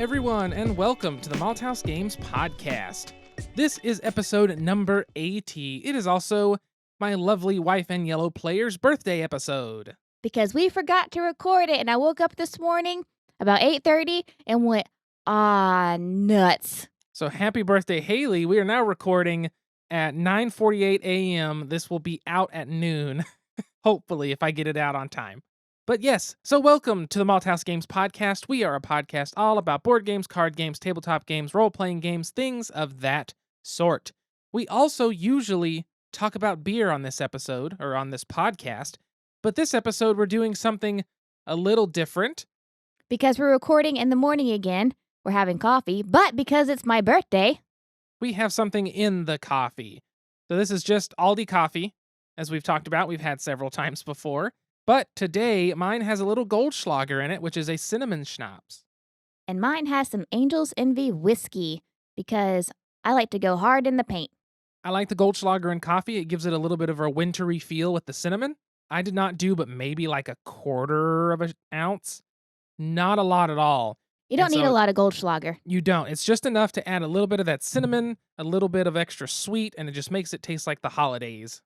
everyone, and welcome to the Malthaus Games podcast. This is episode number 80. It is also my lovely wife and yellow player's birthday episode. Because we forgot to record it, and I woke up this morning about 8:30 and went, nuts. So happy birthday, Haley. We are now recording at 9:48 a.m. This will be out at noon, hopefully, if I get it out on time. But yes, so welcome to the Malthaus Games podcast. We are a podcast all about board games, card games, tabletop games, role-playing games, things of that sort. We also usually talk about beer on this episode, or on this podcast, but this episode we're doing something a little different. Because we're recording in the morning again, we're having coffee, but because it's my birthday, we have something in the coffee. So this is just Aldi coffee, as we've talked about. We've had several times before. But today, mine has a little Goldschlager in it, which is a cinnamon schnapps. And mine has some Angel's Envy whiskey, because I like to go hard in the paint. I like the Goldschlager in coffee. It gives it a little bit of a wintry feel with the cinnamon. I did not do but maybe like a quarter of an ounce. Not a lot at all. You don't need a lot of Goldschlager. You don't. It's just enough to add a little bit of that cinnamon, a little bit of extra sweet, and it just makes it taste like the holidays.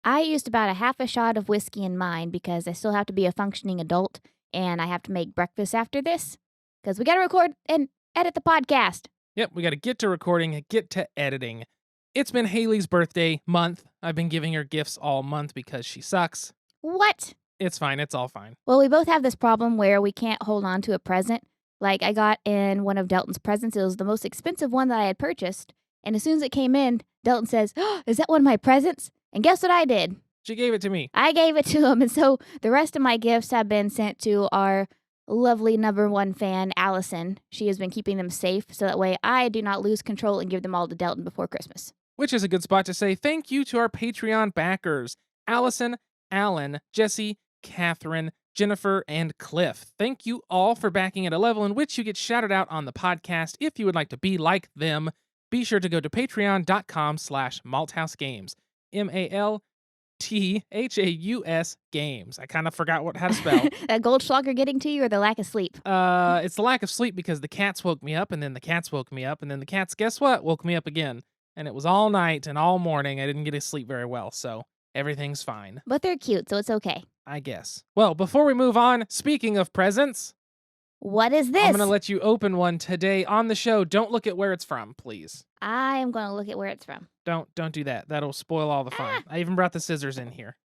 I used about a half a shot of whiskey in mine because I still have to be a functioning adult and I have to make breakfast after this because we got to record and edit the podcast. Yep, we got to get to recording and get to editing. It's been Haley's birthday month. I've been giving her gifts all month because she sucks. What? It's fine. It's all fine. Well, we both have this problem where we can't hold on to a present. Like I got in one of Delton's presents. It was the most expensive one that I had purchased. And as soon as it came in, Delton says, is that one of my presents? And guess what I did? She gave it to me. I gave it to him. And so the rest of my gifts have been sent to our lovely number one fan, Allison. She has been keeping them safe so that way I do not lose control and give them all to Delton before Christmas. Which is a good spot to say thank you to our Patreon backers, Allison, Alan, Jesse, Catherine, Jennifer, and Cliff. Thank you all for backing at a level in which you get shouted out on the podcast. If you would like to be like them, be sure to go to patreon.com/malthausgames. MALTHAUS games. I kind of forgot how to spell. That Goldschlager getting to you or the lack of sleep? It's the lack of sleep because the cats woke me up, and then the cats woke me up, and then the cats, guess what? Woke me up again. And it was all night and all morning. I didn't get to sleep very well, so everything's fine. But they're cute, so it's okay. I guess. Well, before we move on, speaking of presents, what is this? I'm going to let you open one today on the show. Don't look at where it's from, please. I am going to look at where it's from. Don't do that. That'll spoil all the fun. I even brought the scissors in here.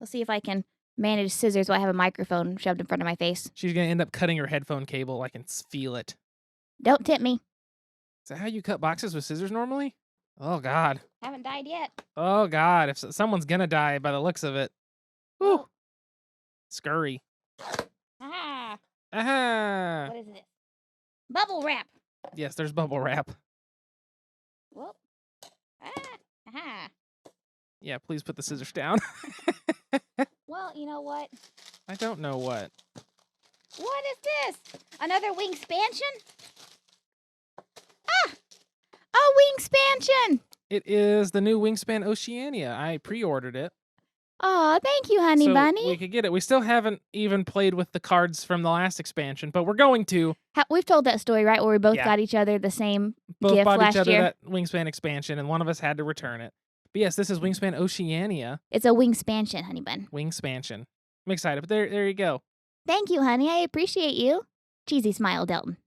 Let's see if I can manage scissors while I have a microphone shoved in front of my face. She's going to end up cutting her headphone cable. I can feel it. Don't tip me. Is that how you cut boxes with scissors normally? Oh, God. Haven't died yet. Oh, God. If someone's going to die by the looks of it. Woo. Scurry. Aha. Aha. What is this? Bubble wrap. Yes, there's bubble wrap. Whoop. Aha. Yeah, please put the scissors down. Well, you know what? I don't know what. What is this? Another Wingspansion? A Wingspansion! It is the new Wingspan Oceania. I pre-ordered it. Aw, thank you, honey so bunny. we could get it. We still haven't even played with the cards from the last expansion, but we're going to. We've told that story, right? Where we both got each other the same gift bought last each other year. that Wingspan expansion, and one of us had to return it. But yes, this is Wingspan Oceania. It's a Wingspansion, honey bun. Wingspansion. I'm excited, but there you go. Thank you, honey. I appreciate you. Cheesy smile, Delton.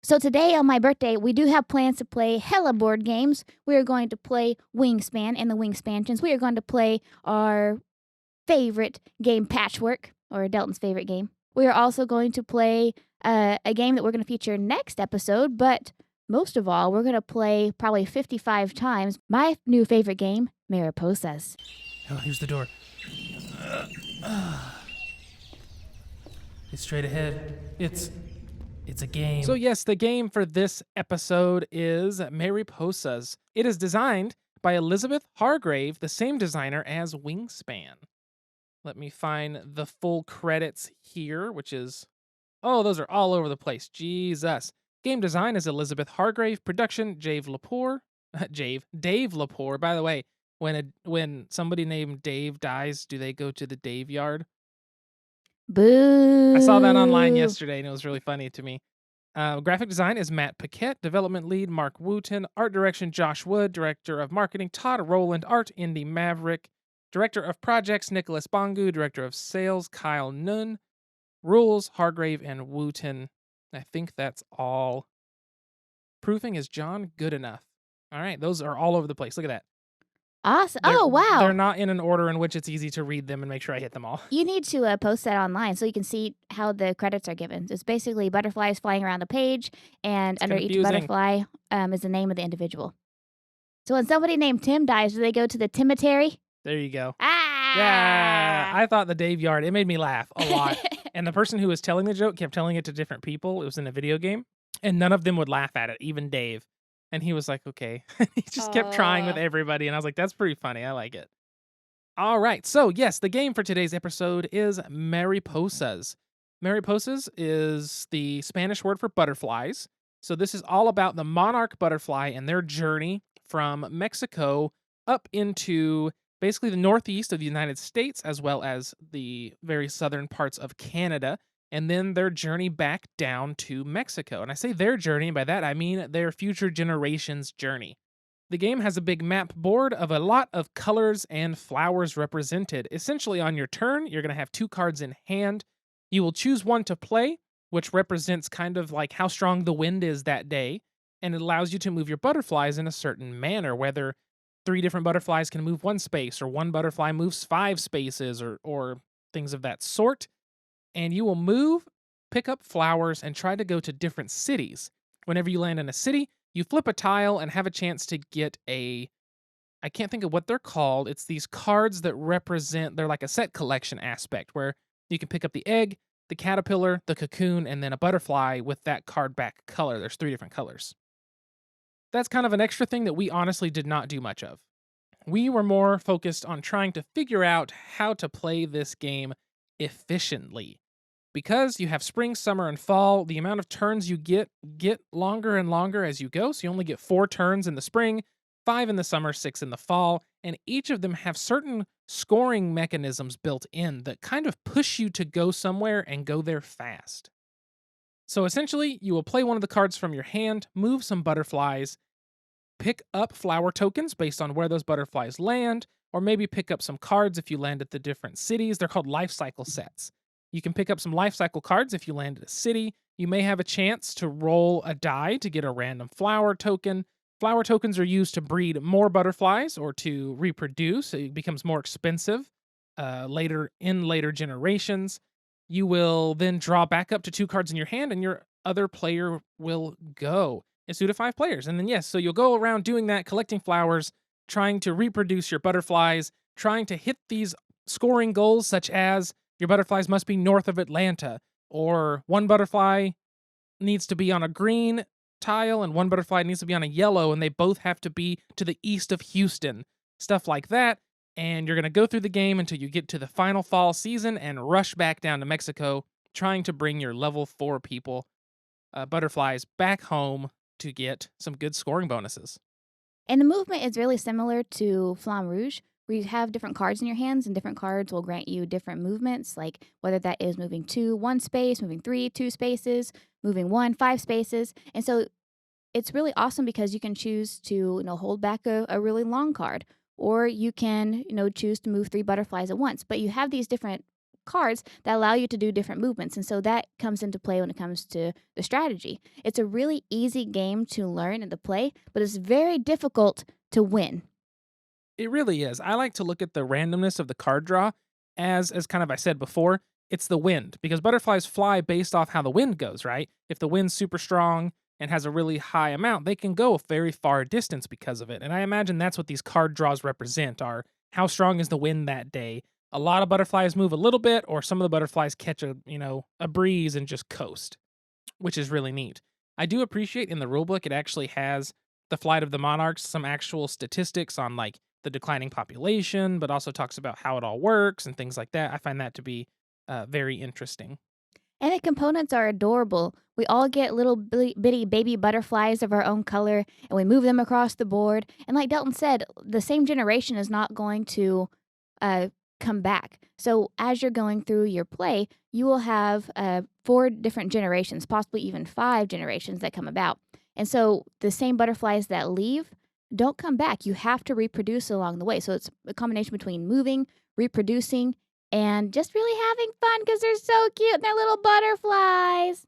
So today on my birthday, we do have plans to play hella board games. We are going to play Wingspan and the Wingspansions. We are going to play our favorite game, Patchwork, or Delton's favorite game. We are also going to play a game that we're going to feature next episode, but most of all, we're going to play probably 55 times my new favorite game, Mariposas. Oh, here's the door. It's straight ahead. It's a game. So yes, the game for this episode is Mariposas. It is designed by Elizabeth Hargrave, the same designer as Wingspan. Let me find the full credits here, which is... Oh, those are all over the place. Jesus. Game design is Elizabeth Hargrave. Production, Dave Lepore. Dave Lepore. By the way, when somebody named Dave dies, do they go to the Dave yard? Boo. I saw that online yesterday, and it was really funny to me. Graphic design is Matt Paquette. Development lead, Mark Wooten. Art direction, Josh Wood. Director of marketing, Todd Rowland. Art, Indy Maverick. Director of projects, Nicholas Bongu. Director of sales, Kyle Nunn. Rules, Hargrave and Wooten. I think that's all. Proofing is John Goodenough. All right, those are all over the place. Look at that. Awesome. Oh, wow. They're not in an order in which it's easy to read them and make sure I hit them all. You need to post that online so you can see how the credits are given. It's basically butterflies flying around the page, and under each butterfly is the name of the individual. So when somebody named Tim dies, do they go to the cemetery? There you go. Ah! Yeah, I thought the Dave Yard, it made me laugh a lot. And the person who was telling the joke kept telling it to different people. It was in a video game, and none of them would laugh at it, even Dave. And he was like, okay. He just kept trying with everybody. And I was like, that's pretty funny. I like it. All right. So, yes, the game for today's episode is Mariposas. Mariposas is the Spanish word for butterflies. So, this is all about the monarch butterfly and their journey from Mexico up into basically the northeast of the United States, as well as the very southern parts of Canada, and then their journey back down to Mexico. And I say their journey, and by that I mean their future generations' journey. The game has a big map board of a lot of colors and flowers represented. Essentially, on your turn, you're going to have 2 cards in hand. You will choose one to play, which represents kind of like how strong the wind is that day, and it allows you to move your butterflies in a certain manner, whether 3 different butterflies can move 1 space, or 1 butterfly moves 5 spaces, or things of that sort. And you will move, pick up flowers, and try to go to different cities. Whenever you land in a city, you flip a tile and have a chance to get I can't think of what they're called. It's these cards that represent, they're like a set collection aspect, where you can pick up the egg, the caterpillar, the cocoon, and then a butterfly with that card back color. There's 3 different colors. That's kind of an extra thing that we honestly did not do much of. We were more focused on trying to figure out how to play this game efficiently. Because you have spring, summer, and fall, the amount of turns you get longer and longer as you go. So you only get 4 turns in the spring, 5 in the summer, 6 in the fall, and each of them have certain scoring mechanisms built in that kind of push you to go somewhere and go there fast. So essentially, you will play one of the cards from your hand, move some butterflies, pick up flower tokens based on where those butterflies land, or maybe pick up some cards if you land at the different cities. They're called life cycle sets. You can pick up some life cycle cards if you land at a city. You may have a chance to roll a die to get a random flower token. Flower tokens are used to breed more butterflies or to reproduce. It becomes more expensive later generations. You will then draw back up to 2 cards in your hand, and your other player will go. It's 2 to 5 players. And then, yes, so you'll go around doing that, collecting flowers, trying to reproduce your butterflies, trying to hit these scoring goals, such as your butterflies must be north of Atlanta, or 1 butterfly needs to be on a green tile and 1 butterfly needs to be on a yellow, and they both have to be to the east of Houston. Stuff like that. And you're going to go through the game until you get to the final fall season and rush back down to Mexico, trying to bring your level 4 butterflies back home to get some good scoring bonuses. And the movement is really similar to Flamme Rouge, where you have different cards in your hands, and different cards will grant you different movements, like whether that is moving 2, 1 space, moving 3, 2 spaces, moving 1, 5 spaces. And so it's really awesome because you can choose to hold back a really long card, or you can choose to move 3 butterflies at once. But you have these different cards that allow you to do different movements, and so that comes into play when it comes to the strategy. It's a really easy game to learn and to play, but it's very difficult to win. It really is. I like to look at the randomness of the card draw as kind of I said before, it's the wind, because butterflies fly based off how the wind goes, right? If the wind's super strong and has a really high amount, they can go a very far distance because of it. And I imagine that's what these card draws represent, are how strong is the wind that day. A lot of butterflies move a little bit, or some of the butterflies catch a breeze and just coast, which is really neat. I do appreciate in the rulebook it actually has the flight of the monarchs, some actual statistics on like the declining population, but also talks about how it all works and things like that. I find that to be very interesting. And the components are adorable. We all get little bitty baby butterflies of our own color, and we move them across the board. And like Delton said, the same generation is not going to come back. So as you're going through your play, you will have 4 different generations, possibly even 5 generations that come about. And so the same butterflies that leave don't come back. You have to reproduce along the way. So it's a combination between moving, reproducing, and just really having fun because they're so cute. They're little butterflies.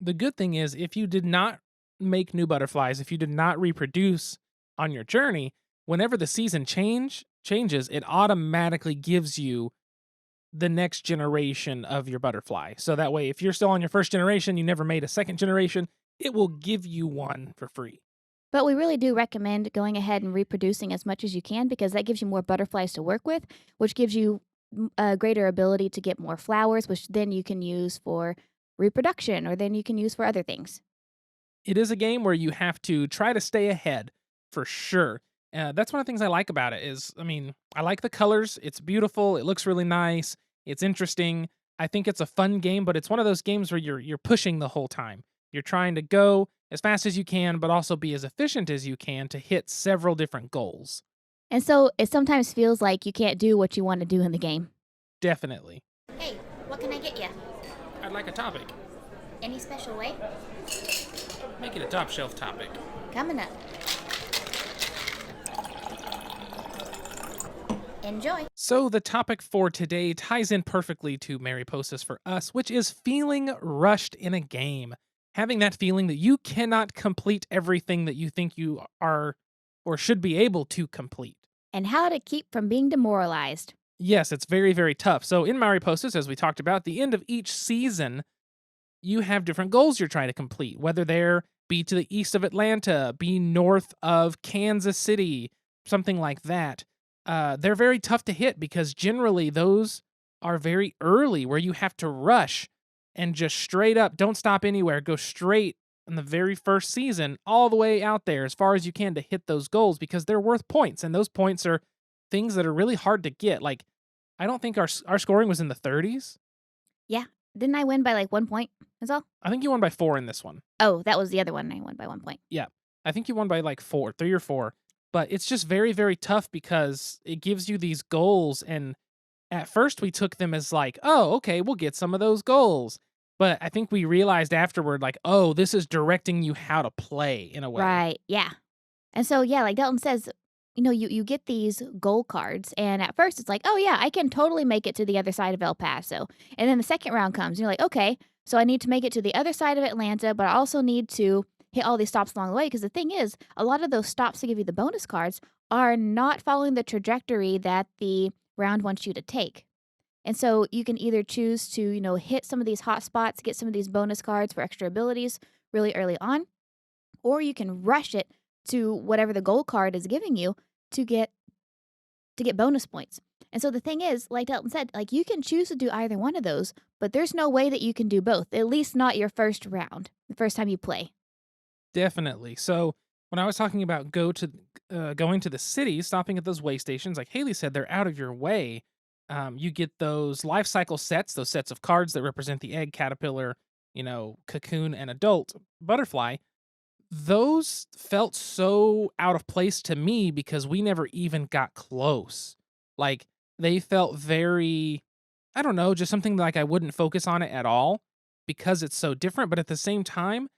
The good thing is, if you did not make new butterflies, if you did not reproduce on your journey, whenever the season changes, it automatically gives you the next generation of your butterfly. So that way, if you're still on your first generation, you never made a second generation, it will give you one for free. But we really do recommend going ahead and reproducing as much as you can because that gives you more butterflies to work with, which gives you a greater ability to get more flowers, which then you can use for reproduction or then you can use for other things. It is a game where you have to try to stay ahead for sure. That's one of the things I like about it is, I mean, I like the colors. It's beautiful. It looks really nice. It's interesting. I think it's a fun game, but it's one of those games where you're pushing the whole time. You're trying to go as fast as you can, but also be as efficient as you can to hit several different goals. And so it sometimes feels like you can't do what you want to do in the game. Definitely. Hey, what can I get you? I'd like a topic. Any special way? Make it a top shelf topic. Coming up. Enjoy. So the topic for today ties in perfectly to Mariposas for us, which is feeling rushed in a game. Having that feeling that you cannot complete everything that you think you are or should be able to complete. And how to keep from being demoralized. Yes, it's very, very tough. So in Mariposas, as we talked about, at the end of each season, you have different goals you're trying to complete, whether they're be to the east of Atlanta, be north of Kansas City, something like that. They're very tough to hit because generally those are very early where you have to rush and just straight up, don't stop anywhere, go straight in the very first season all the way out there as far as you can to hit those goals because they're worth points. And those points are things that are really hard to get. Like, I don't think our scoring was in the 30s. Yeah. Didn't I win by like 1 point? That's all? I think you won by 4 in this one. Oh, that was the other one. I won by 1 point. Yeah. I think you won by like 3 or 4. But it's just very, very tough because it gives you these goals. And at first we took them as like, oh, okay, we'll get some of those goals. But I think we realized afterward, like, oh, this is directing you how to play in a way. Right. Yeah. And so, yeah, like Dalton says, you get these goal cards. And at first it's like, oh, yeah, I can totally make it to the other side of El Paso. And then the second round comes and you're like, okay, so I need to make it to the other side of Atlanta, but I also need to hit all these stops along the way. Because the thing is, a lot of those stops to give you the bonus cards are not following the trajectory that the round wants you to take. And so you can either choose to, hit some of these hot spots, get some of these bonus cards for extra abilities really early on, or you can rush it to whatever the goal card is giving you to get bonus points. And so the thing is, like Dalton said, like you can choose to do either one of those, but there's no way that you can do both, at least not your first round, the first time you play. Definitely. So when I was talking about going to the city, stopping at those way stations, like Haley said, they're out of your way. You get those life cycle sets, those sets of cards that represent the egg, caterpillar, cocoon, and adult butterfly. Those felt so out of place to me because we never even got close. Like, they felt very, I don't know, just something like I wouldn't focus on it at all because it's so different. But at the same time,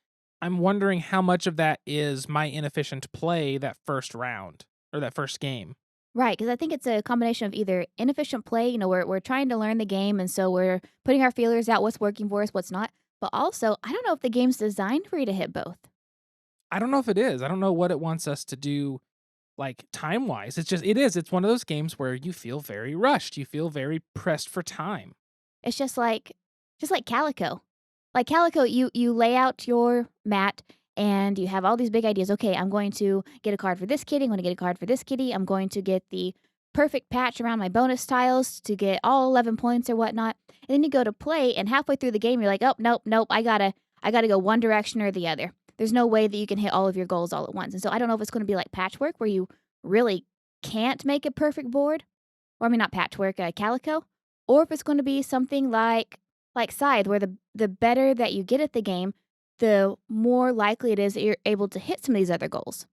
I'm wondering how much of that is my inefficient play that first round or that first game. Right, because I think it's a combination of either inefficient play, we're trying to learn the game, and so we're putting our feelers out, what's working for us, what's not. But also, I don't know if the game's designed for you to hit both. I don't know if it is. I don't know what it wants us to do, like, time-wise. It's one of those games where you feel very rushed. You feel very pressed for time. It's just like Calico. Like Calico, you lay out your mat and you have all these big ideas. Okay, I'm going to get a card for this kitty. I'm going to get a card for this kitty. I'm going to get the perfect patch around my bonus tiles to get all 11 points or whatnot. And then you go to play, and halfway through the game, you're like, oh, nope. I gotta go one direction or the other. There's no way that you can hit all of your goals all at once. And so I don't know if it's going to be like patchwork where you really can't make a perfect board. Or I mean, not patchwork, Calico. Or if it's going to be something like Scythe, where the better that you get at the game, the more likely it is that you're able to hit some of these other goals.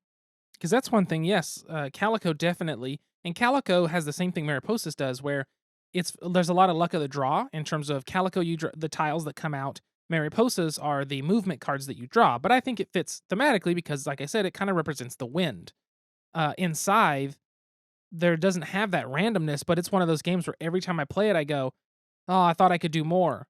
Because that's one thing, yes, Calico definitely. And Calico has the same thing Mariposas does, where there's a lot of luck of the draw in terms of Calico. The tiles that come out. Mariposas are the movement cards that you draw, but I think it fits thematically because, like I said, it kind of represents the wind. In Scythe, there doesn't have that randomness, but it's one of those games where every time I play it, I go, "Oh, I thought I could do more,"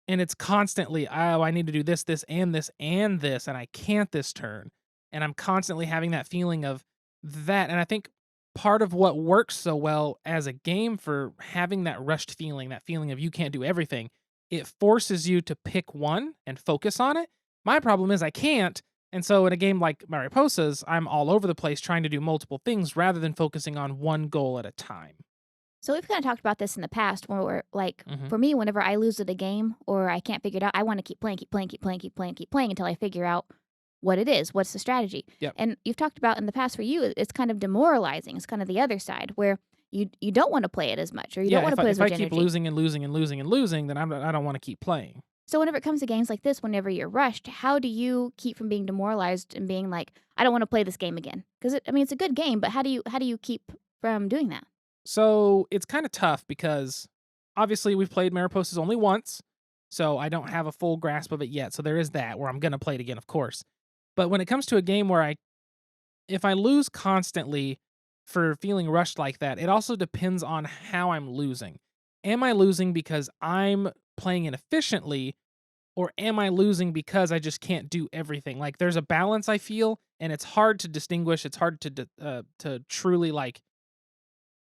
and it's constantly, "Oh, I need to do this, this, and this, and this, and I can't this turn," and I'm constantly having that feeling of that, and I think part of what works so well as a game for having that rushed feeling, that feeling of you can't do everything, it forces you to pick one and focus on it. My problem is I can't, and so in a game like Mariposas, I'm all over the place trying to do multiple things rather than focusing on one goal at a time. So we've kind of talked about this in the past where we're like, Mhm. for me, whenever I lose at a game or I can't figure it out, I want to keep playing, keep playing, keep playing, keep playing, keep playing until I figure out what it is. What's the strategy? Yep. And you've talked about in the past for you, it's kind of demoralizing. It's kind of the other side where you don't want to play it as much or you don't want to put as If I much keep energy. losing and losing and losing and losing, then I don't want to keep playing. So whenever it comes to games like this, whenever you're rushed, how do you keep from being demoralized and being like, I don't want to play this game again? Because it's a good game, but how do you keep from doing that? So it's kind of tough because obviously we've played Mariposas only once, so I don't have a full grasp of it yet. So there is that where I'm gonna play it again, of course. But when it comes to a game where if I lose constantly for feeling rushed like that, it also depends on how I'm losing. Am I losing because I'm playing inefficiently, or am I losing because I just can't do everything? Like there's a balance I feel, and it's hard to distinguish. It's hard to truly like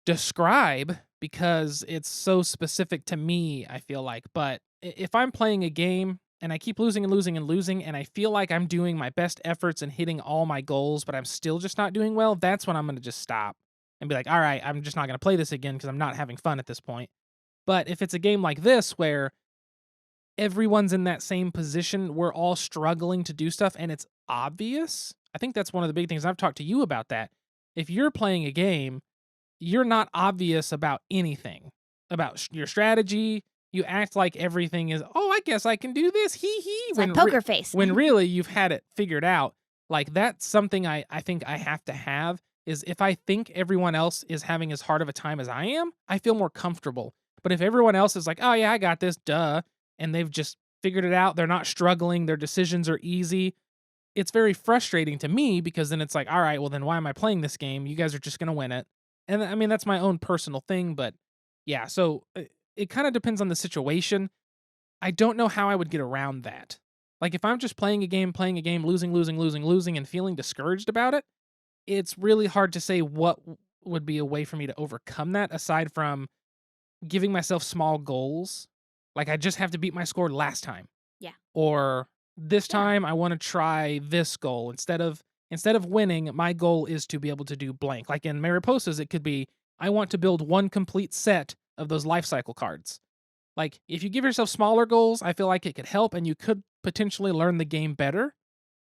describe because it's so specific to me, I feel like. But if I'm playing a game and I keep losing and losing and losing, and I feel like I'm doing my best efforts and hitting all my goals, but I'm still just not doing well, that's when I'm going to just stop and be like, all right, I'm just not going to play this again because I'm not having fun at this point. But if it's a game like this where everyone's in that same position, we're all struggling to do stuff and it's obvious, I think that's one of the big things. I've talked to you about that. If you're playing a game, you're not obvious about anything, about your strategy. You act like everything is, oh, I guess I can do this. Hee hee. It's like poker face. When really you've had it figured out. Like that's something I think I have to have is if I think everyone else is having as hard of a time as I am, I feel more comfortable. But if everyone else is like, oh yeah, I got this, duh, and they've just figured it out, they're not struggling, their decisions are easy, it's very frustrating to me because then it's like, all right, well then why am I playing this game? You guys are just going to win it. And I mean, that's my own personal thing, but yeah, so it kind of depends on the situation. I don't know how I would get around that. Like if I'm just playing a game, losing, losing, losing, losing, and feeling discouraged about it, it's really hard to say what would be a way for me to overcome that aside from giving myself small goals. Like I just have to beat my score last time. Yeah. Or this time I want to try this goal instead of winning, my goal is to be able to do blank. Like in Mariposas, it could be, I want to build one complete set of those life cycle cards. Like, if you give yourself smaller goals, I feel like it could help and you could potentially learn the game better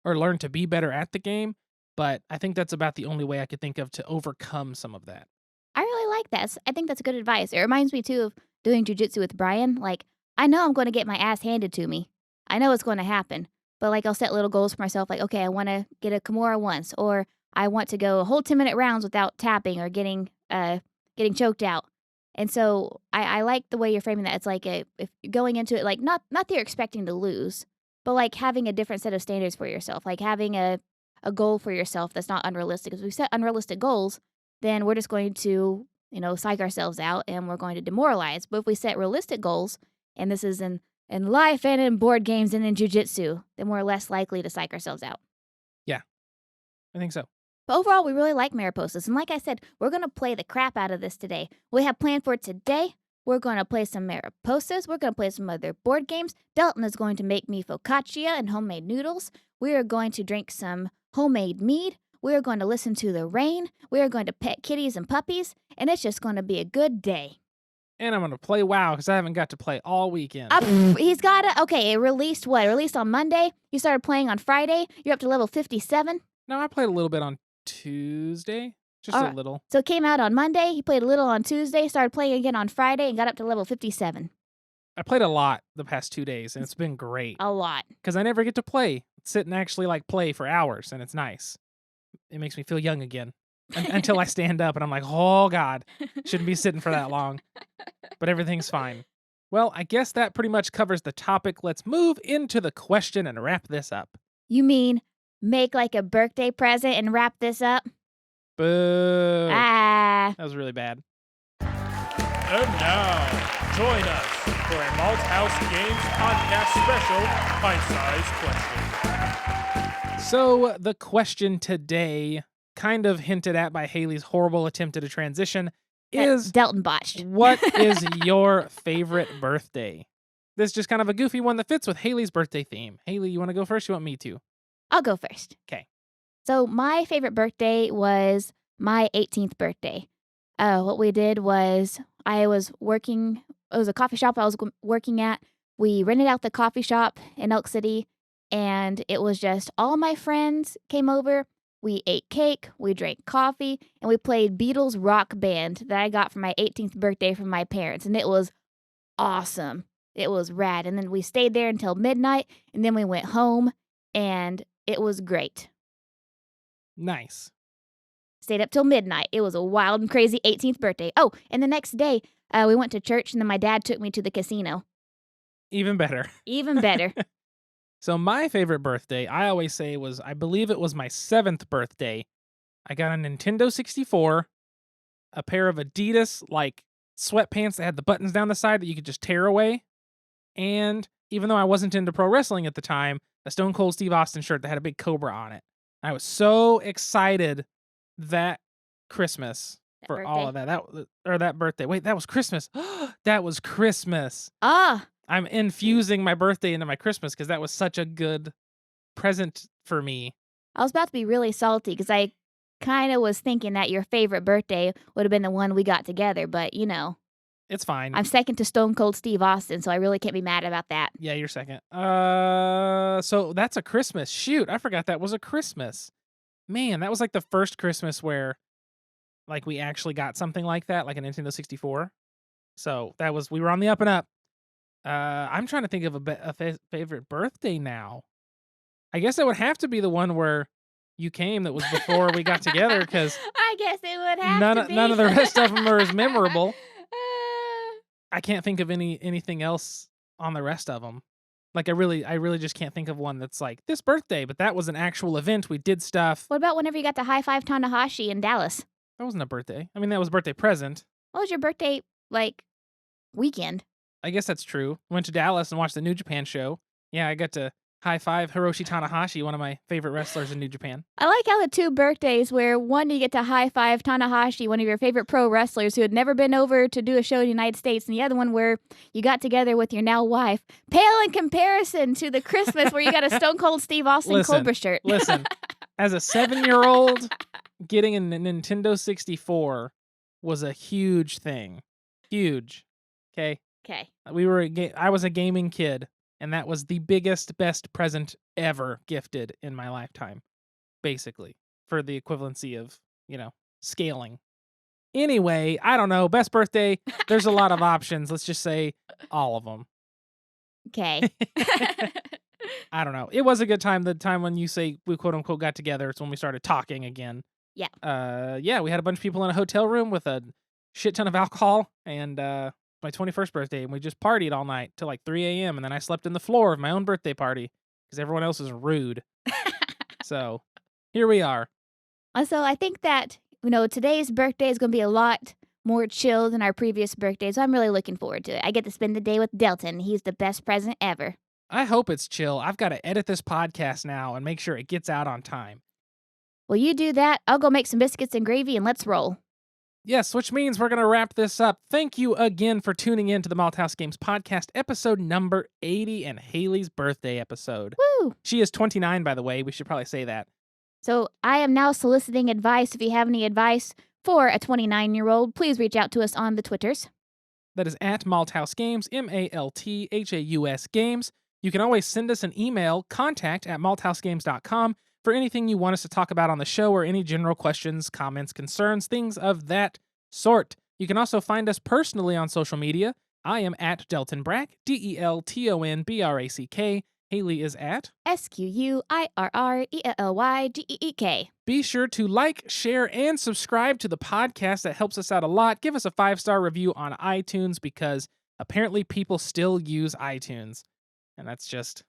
or learn to be better at the game. But I think that's about the only way I could think of to overcome some of that. I really like that. I think that's good advice. It reminds me too of doing jujitsu with Brian. Like, I know I'm going to get my ass handed to me. I know it's going to happen. But like I'll set little goals for myself, like, okay, I want to get a Kimura once, or I want to go a whole 10-minute rounds without tapping or getting choked out. And so I like the way you're framing that. It's like if you're going into it, like not that you're expecting to lose, but like having a different set of standards for yourself, like having a goal for yourself that's not unrealistic. Because we set unrealistic goals, then we're just going to, psych ourselves out and we're going to demoralize. But if we set realistic goals, and this is in life and in board games and in jujitsu, then we're less likely to psych ourselves out. Yeah, I think so. But overall, we really like Mariposas. And like I said, we're going to play the crap out of this today. We have planned for today. We're going to play some Mariposas. We're going to play some other board games. Dalton is going to make me focaccia and homemade noodles. We are going to drink some homemade mead. We are going to listen to the rain. We are going to pet kitties and puppies. And it's just going to be a good day. And I'm going to play WoW because I haven't got to play all weekend. He's got to, okay, it released what? It released on Monday. You started playing on Friday. You're up to level 57. No, I played a little bit on Tuesday. Just a little. So it came out on Monday. He played a little on Tuesday, started playing again on Friday, and got up to level 57. I played a lot the past 2 days, and it's been great. A lot. Because I never get to sit and actually play for hours, and it's nice. It makes me feel young again. Until I stand up and I'm like, oh God, shouldn't be sitting for that long. but everything's fine. Well, I guess that pretty much covers the topic. Let's move into the question and wrap this up. You mean make like a birthday present and wrap this up? Boo. Ah. That was really bad. And now, join us for a Malthaus Games podcast special bite-sized question. So, the question today, kind of hinted at by Haley's horrible attempt at a transition, is Delton botched. What is your favorite birthday? This is just kind of a goofy one that fits with Haley's birthday theme. Haley, you want to go first? You want me to? I'll go first. Okay. So my favorite birthday was my 18th birthday. What we did was I was working, it was a coffee shop I was working at. We rented out the coffee shop in Elk City, and it was just all my friends came over. We ate cake, we drank coffee, and we played Beatles rock band that I got for my 18th birthday from my parents, and it was awesome. It was rad. And then we stayed there until midnight, and then we went home, and it was great. Nice. Stayed up till midnight. It was a wild and crazy 18th birthday. Oh, and the next day, we went to church, and then my dad took me to the casino. Even better. Even better. So my favorite birthday, I always say was, I believe it was my 7th birthday. I got a Nintendo 64, a pair of Adidas, like, sweatpants that had the buttons down the side that you could just tear away. And even though I wasn't into pro wrestling at the time, a Stone Cold Steve Austin shirt that had a big cobra on it. I was so excited that Christmas for all of that. That birthday. Wait, that was Christmas. That was Christmas. Ah. I'm infusing my birthday into my Christmas because that was such a good present for me. I was about to be really salty because I kind of was thinking that your favorite birthday would have been the one we got together, but you know. It's fine. I'm second to Stone Cold Steve Austin, so I really can't be mad about that. Yeah, you're second. So that's a Christmas. Shoot, I forgot that was a Christmas. Man, that was like the first Christmas where like we actually got something like that, like a Nintendo 64. So that was, we were on the up and up. I'm trying to think of a favorite birthday now. I guess it would have to be the one where you came that was before we got together, because I guess it would have to be. None of the rest of them are as memorable. I can't think of anything else on the rest of them. Like I really just can't think of one that's like this birthday, but that was an actual event. We did stuff. What about whenever you got to high five Tanahashi in Dallas? That wasn't a birthday. I mean, that was a birthday present. What was your birthday, like, weekend? I guess that's true. Went to Dallas and watched the New Japan show. Yeah, I got to high five Hiroshi Tanahashi, one of my favorite wrestlers in New Japan. I like how the two birthdays where one you get to high five Tanahashi, one of your favorite pro wrestlers who had never been over to do a show in the United States, and the other one where you got together with your now wife, pale in comparison to the Christmas where you got a Stone Cold Steve Austin Cobra shirt. Listen, as a 7-year-old, getting a Nintendo 64 was a huge thing. Huge. Okay? Okay. I was a gaming kid, and that was the biggest, best present ever gifted in my lifetime, basically, for the equivalency of, scaling. Anyway, I don't know. Best birthday, there's a lot of options. Let's just say all of them. Okay. I don't know. It was a good time. The time when you say we quote unquote got together, it's when we started talking again. Yeah. Yeah, we had a bunch of people in a hotel room with a shit ton of alcohol, and my 21st birthday, and we just partied all night till like 3 a.m. And then I slept in the floor of my own birthday party because everyone else is rude. So here we are. Also, I think that, today's birthday is going to be a lot more chill than our previous birthday, so I'm really looking forward to it. I get to spend the day with Delton. He's the best present ever. I hope it's chill. I've got to edit this podcast now and make sure it gets out on time. Well, you do that. I'll go make some biscuits and gravy, and let's roll. Yes, which means we're going to wrap this up. Thank you again for tuning in to the Malthaus Games podcast, episode number 80, and Haley's birthday episode. Woo! She is 29, by the way. We should probably say that. So I am now soliciting advice. If you have any advice for a 29-year-old, please reach out to us on the Twitters. That is at Malthaus Games, Malthaus Games. You can always send us an email, contact@malthausgames.com, for anything you want us to talk about on the show or any general questions, comments, concerns, things of that sort. You can also find us personally on social media. I am at Delton Brack, DeltonBrack, Haley is at SQUIRRELYGEEK. Be sure to like, share, and subscribe to the podcast. That helps us out a lot. Give us a 5-star review on iTunes because apparently people still use iTunes. And that's just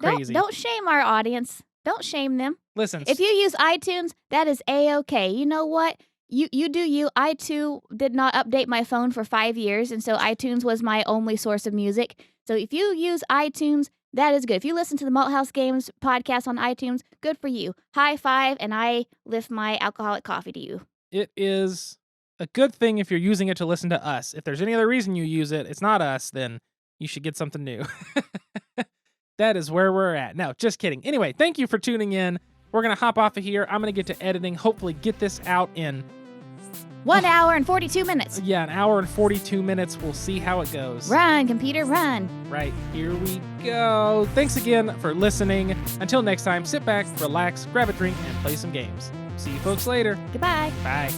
crazy. Don't shame our audience. Don't shame them. Listen. If you use iTunes, that is A-okay. You know what? You do you. I, too, did not update my phone for 5 years, and so iTunes was my only source of music. So if you use iTunes, that is good. If you listen to the Malthaus Games podcast on iTunes, good for you. High five, and I lift my alcoholic coffee to you. It is a good thing if you're using it to listen to us. If there's any other reason you use it, it's not us, then you should get something new. That is where we're at. No, just kidding. Anyway, thank you for tuning in. We're going to hop off of here. I'm going to get to editing, hopefully get this out in 1 hour and 42 minutes. Yeah, 1 hour and 42 minutes. We'll see how it goes. Run, computer, run. Right, here we go. Thanks again for listening. Until next time, sit back, relax, grab a drink, and play some games. See you folks later. Goodbye. Bye.